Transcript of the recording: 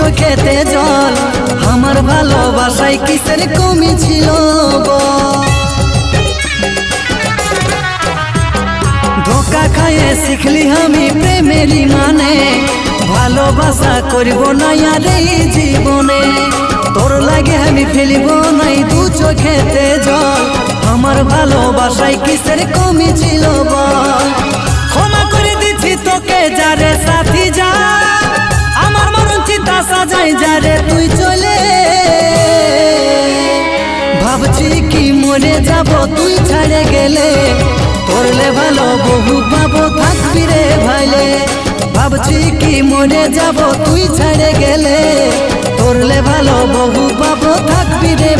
চোখেতে জল আমার ভালোবাসায় কিসের কমি ছিল ধোকা খায়ে শিখলি আমি প্রেমেরই মানে ভালোবাসা করব না আর এই জীবনে তোর লাগে আমি ফেলিব নাই দু চোখেতে জল আমার ভালোবাসায় কিসের কমি ছিল ক্ষমা করে দিচ্ছি তোকে যারে সাথী যা আমার মরণ চিন্তা সাজাই যারে তুই চলে ভাবছি কি মরে যাব তুই ছাড়ে গেলে তোরলে ভালো বহু পাবো থাকবি রে ভাইলে ভাবছি কি মরে যাব তুই ছেড়ে গেলে তোরলে ভালো বহু পাবো থাকবি রে